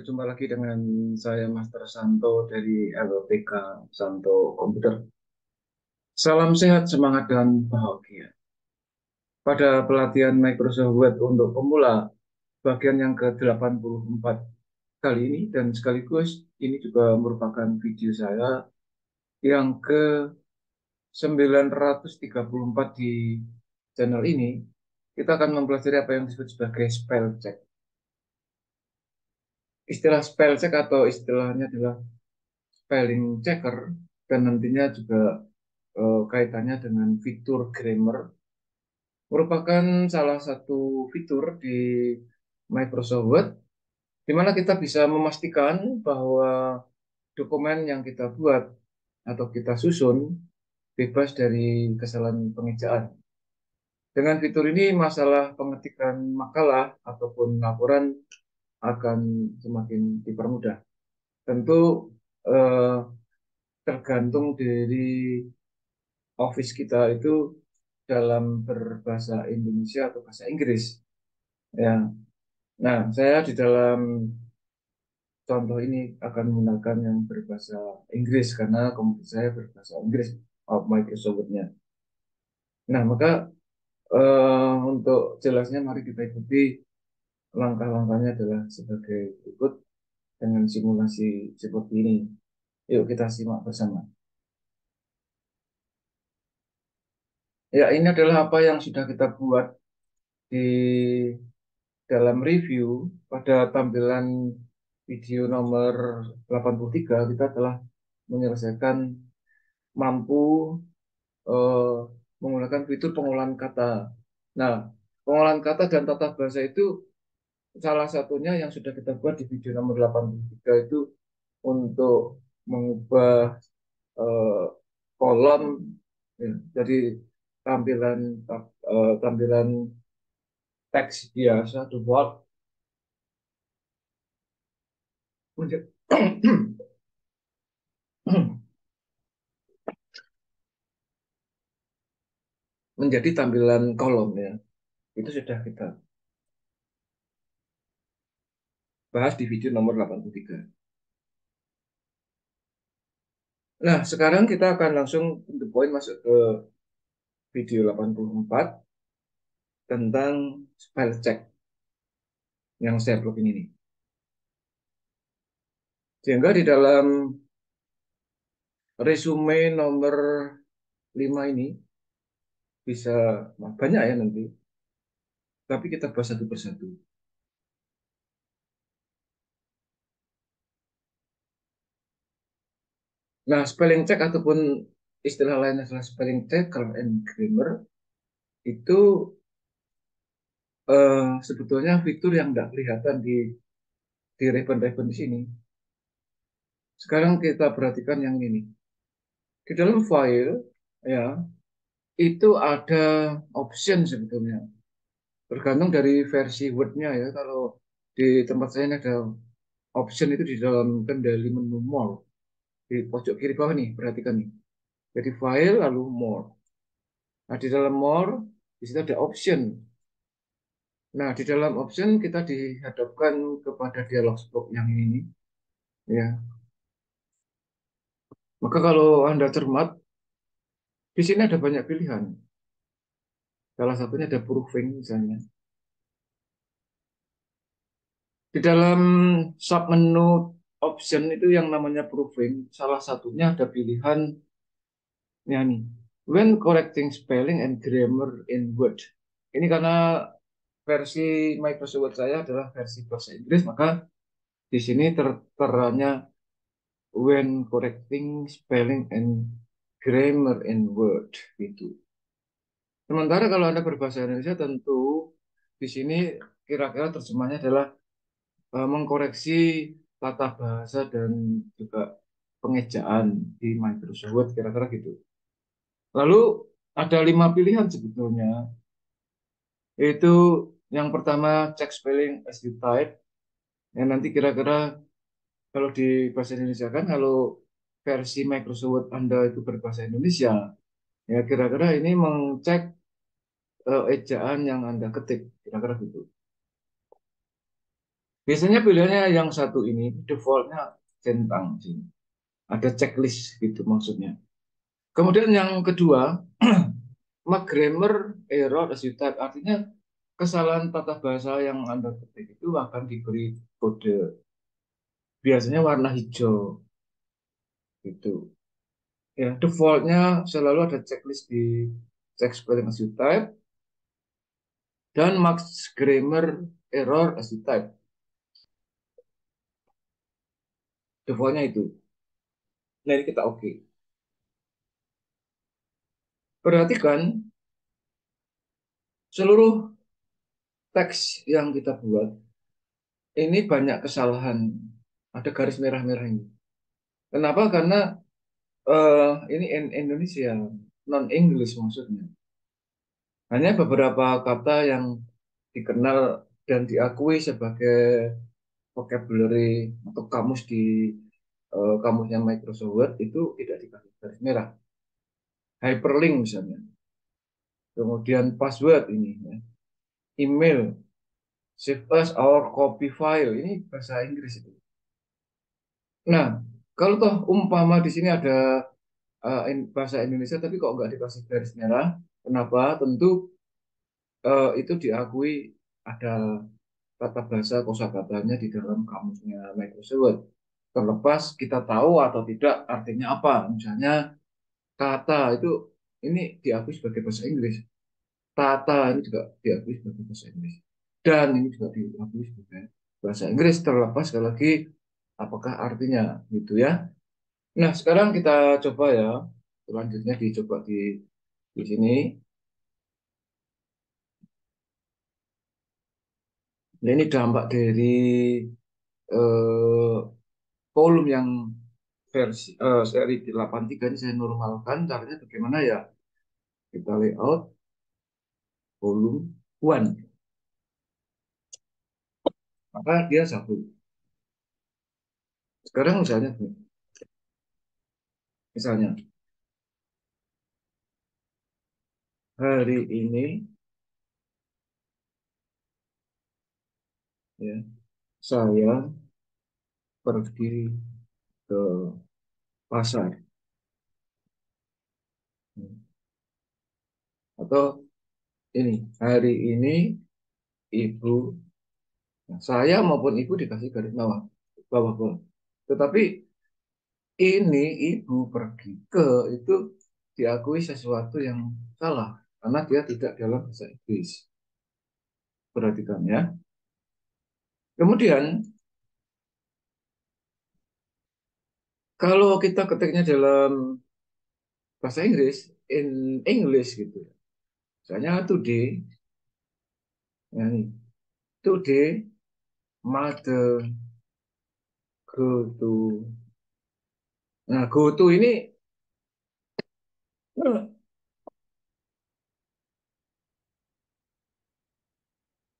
berjumpa lagi dengan saya Master Santo dari LPK Santo Komputer. Salam sehat, semangat, dan bahagia. Pada pelatihan Microsoft Word untuk pemula, bagian yang ke-84 kali ini, dan sekaligus ini juga merupakan video saya yang ke-934 di channel ini. Kita akan mempelajari apa yang disebut sebagai spell check. Istilah spell check atau istilahnya adalah spelling checker, dan nantinya juga kaitannya dengan fitur grammar, merupakan salah satu fitur di Microsoft Word di mana kita bisa memastikan bahwa dokumen yang kita buat atau kita susun bebas dari kesalahan pengejaan. Dengan fitur ini, masalah pengetikan makalah ataupun laporan akan semakin dipermudah. Tentu eh, tergantung dari Office kita itu dalam berbahasa Indonesia atau bahasa Inggris. Ya, nah saya di dalam contoh ini akan menggunakan yang berbahasa Inggris karena komputer saya berbahasa Inggris, Microsoft-nya. Nah, maka untuk jelasnya mari kita ikuti langkah-langkahnya adalah sebagai berikut dengan simulasi seperti ini. Yuk kita simak bersama. Ya, ini adalah apa yang sudah kita buat di dalam review. Pada tampilan video nomor 83 kita telah menyelesaikan mampu eh, menggunakan fitur pengolahan kata. Nah, pengolahan kata dan tata bahasa itu salah satunya yang sudah kita buat di video nomor 83 itu untuk mengubah eh, kolom, ya, dari tampilan tampilan teks biasa default menjadi menjadi tampilan kolom, ya. Itu sudah kita bahas di video nomor 83. Nah, sekarang kita akan langsung to the point masuk ke video 84 tentang spell check yang saya blogin ini. Sehingga di dalam resume nomor 5 ini bisa banyak ya nanti, tapi kita bahas satu persatu. Nah, spelling check ataupun istilah lain adalah spelling checker and grammar itu sebetulnya fitur yang tidak kelihatan di ribbon-ribbon di sini. Sekarang kita perhatikan yang ini. Di dalam file, ya, itu ada option sebetulnya. Tergantung dari versi Word-nya, ya. Kalau di tempat saya ini ada option itu di dalam kendali menu more. Di pojok kiri bawah nih, perhatikan nih. Jadi file lalu more. Nah, di dalam more, di situ ada option. Nah, di dalam option kita dihadapkan kepada dialog box yang ini, ya. Maka kalau Anda cermat, di sini ada banyak pilihan. Salah satunya ada proofing misalnya. Di dalam submenu option itu yang namanya proofing, salah satunya ada pilihan ya nih. When correcting spelling and grammar in Word. Ini karena versi Microsoft Word saya adalah versi bahasa Inggris, maka di sini tertera when correcting spelling and grammar in Word gitu. Sementara kalau Anda berbahasa Indonesia tentu di sini kira-kira terjemahnya adalah mengkoreksi tata bahasa dan juga pengejaan di Microsoft Word, kira-kira gitu. Lalu ada 5 pilihan sebetulnya, yaitu yang pertama check spelling as you type. Yang nanti kira-kira kalau di bahasa Indonesia kan, kalau versi Microsoft Word Anda itu berbahasa Indonesia, ya kira-kira ini mengcek ejaan yang Anda ketik, kira-kira gitu. Biasanya pilihannya yang satu ini defaultnya centang sini. Ada checklist gitu maksudnya. Kemudian yang kedua, mark grammar error as you type. Artinya kesalahan tata bahasa yang Anda ketik itu akan diberi kode. Biasanya warna hijau gitu. Ya, defaultnya selalu ada checklist di check spelling as you type dan mark grammar error as you type. Defaultnya itu. Nah, ini kita oke. Perhatikan seluruh teks yang kita buat ini banyak kesalahan. Ada garis merah-merah ini. Kenapa? Karena ini Indonesia, non English maksudnya. Hanya beberapa kata yang dikenal dan diakui sebagai vocabulary atau kamus di kamusnya Microsoft Word itu tidak dikasih garis merah. Hyperlink misalnya. Kemudian password ini, ya. Email, save as our copy file. Ini bahasa Inggris itu. Nah, kalau toh umpama di sini ada bahasa Indonesia tapi kok nggak dikasih garis merah, kenapa? Tentu itu diakui ada tata bahasa kosakatanya di dalam kamusnya Microsoft Word. Terlepas kita tahu atau tidak artinya apa. Misalnya kata itu ini diakui sebagai bahasa Inggris. Tata ini juga diakui sebagai bahasa Inggris. Dan ini juga diakui sebagai bahasa Inggris terlepas sekali lagi apakah artinya gitu ya. Nah, sekarang kita coba ya. Selanjutnya dicoba di sini. Nah, ini dampak dari eh, volume yang seri 83 ini saya normalkan. Caranya bagaimana ya? Kita layout volume 1. Maka dia satu. Sekarang misalnya hari ini ya saya pergi ke pasar. Atau ini hari ini ibu saya maupun ibu dikasih garis bawah bawah bawah. Tetapi ini ibu pergi ke itu diakui sesuatu yang salah karena dia tidak dalam bahasa Inggris. Perhatikan ya. Kemudian kalau kita ketiknya dalam bahasa Inggris, in English gitu. Misalnya today, ya nih, today mother go to. Nah, go to ini, eh,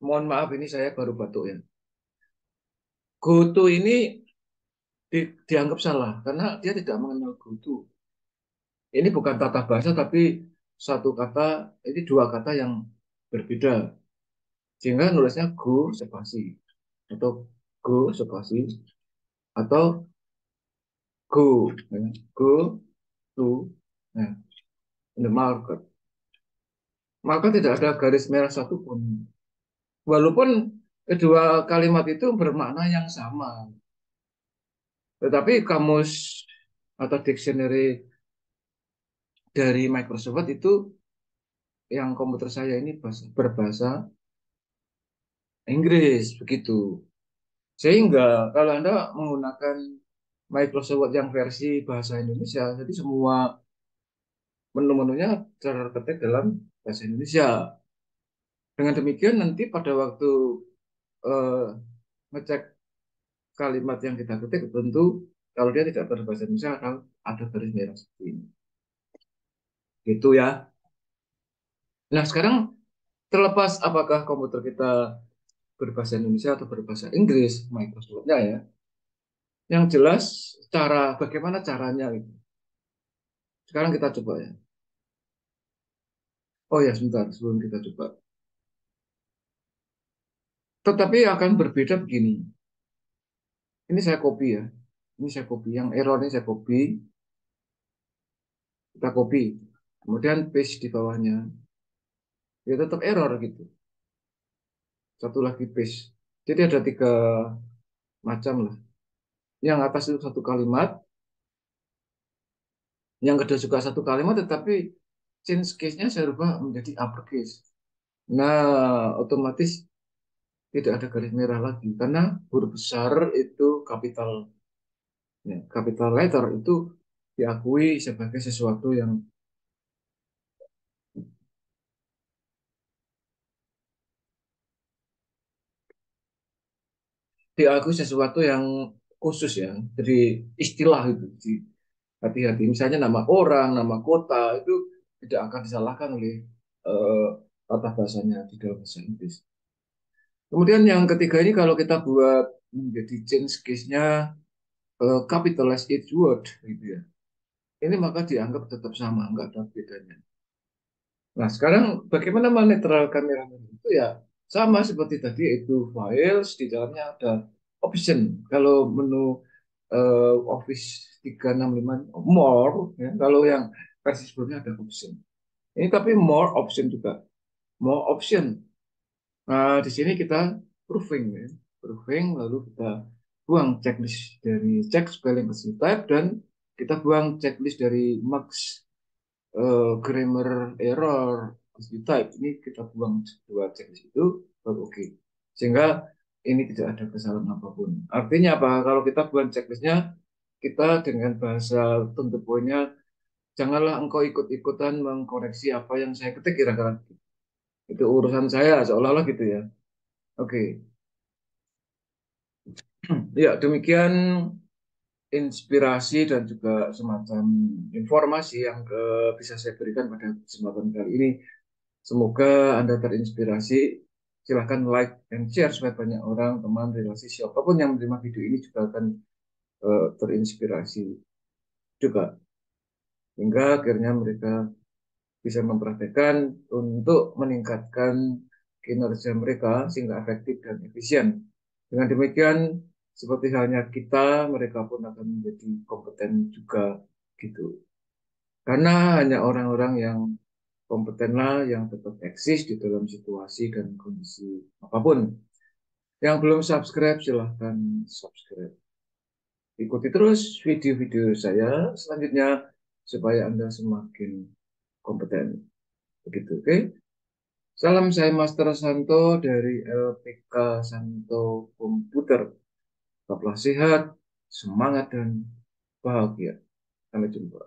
mohon maaf ini saya baru batuk ya. Go to ini dianggap salah karena dia tidak mengenal go to. Ini bukan tata bahasa tapi satu kata, ini dua kata yang berbeda. Sehingga nulisnya go spasi atau go spasi atau go, ya. Go to, nah, in the market. Maka tidak ada garis merah satupun. Walaupun kedua kalimat itu bermakna yang sama. Tetapi kamus atau dictionary dari Microsoft Word itu yang komputer saya ini berbahasa Inggris begitu. Sehingga kalau Anda menggunakan Microsoft Word yang versi bahasa Indonesia, jadi semua menu-menunya terketik dalam bahasa Indonesia. Dengan demikian nanti pada waktu eh, ngecek kalimat yang kita ketik tentu kalau dia tidak berbahasa Indonesia akan ada garis merah seperti ini. Gitu ya. Nah, sekarang terlepas apakah komputer kita berbahasa Indonesia atau berbahasa Inggris, Microsoft-nya ya. Yang jelas bagaimana caranya gitu. Sekarang kita coba ya. Oh ya, sebentar sebelum kita coba. Tetapi akan berbeda begini. Ini saya copy ya. Ini saya copy. Yang error ini saya copy. Kita copy. Kemudian paste di bawahnya. Ya tetap error gitu. Satu lagi paste. Jadi ada tiga macam lah. Yang atas itu satu kalimat. Yang kedua juga satu kalimat. Tetapi change case-nya saya rubah menjadi uppercase. Nah, otomatis tidak ada garis merah lagi. Karena huruf besar itu kapital. Ya, capital letter itu diakui sebagai sesuatu yang khusus ya. Jadi istilah itu. Jadi hati-hati. Misalnya nama orang, nama kota itu tidak akan disalahkan oleh eh, tata bahasanya di dalam bahasa Inggris. Kemudian yang ketiga ini kalau kita buat menjadi change case-nya capitalize each word gitu ya. Ini maka dianggap tetap sama, nggak ada bedanya. Nah, sekarang bagaimana menetralkan merah-merah itu ya sama seperti tadi itu files di dalamnya ada option. Kalau menu Office 365 more ya, kalau yang versi sebelumnya ada option. Ini tapi more option juga. More option. Nah, di sini kita proofing ya. Proofing lalu kita buang checklist dari check spelling receive type dan kita buang checklist dari max grammar error type ini kita buang dua checklist itu baru oke. Sehingga ini tidak ada kesalahan apapun. Artinya apa? Kalau kita buang checklistnya, kita dengan bahasa to the point-nya, janganlah engkau ikut-ikutan mengkoreksi apa yang saya ketik kira-kira. Itu urusan saya, seolah-olah gitu ya. Oke. Ya, demikian inspirasi dan juga semacam informasi yang bisa saya berikan pada kesempatan kali ini. Semoga Anda terinspirasi. Silahkan like and share supaya banyak orang, teman, relasi, siapapun yang menerima video ini juga akan terinspirasi juga. Hingga akhirnya mereka bisa mempraktekkan untuk meningkatkan kinerja mereka sehingga efektif dan efisien. Dengan demikian, seperti halnya kita, mereka pun akan menjadi kompeten juga gitu. Karena hanya orang-orang yang kompetenlah yang tetap eksis di dalam situasi dan kondisi apapun. Yang belum subscribe, silahkan subscribe. Ikuti terus video-video saya selanjutnya supaya Anda semakin kompeten. Begitu, oke? Salam saya Master Santo dari LPK Santo Komputer. Tetaplah sehat, semangat, dan bahagia. Sampai jumpa.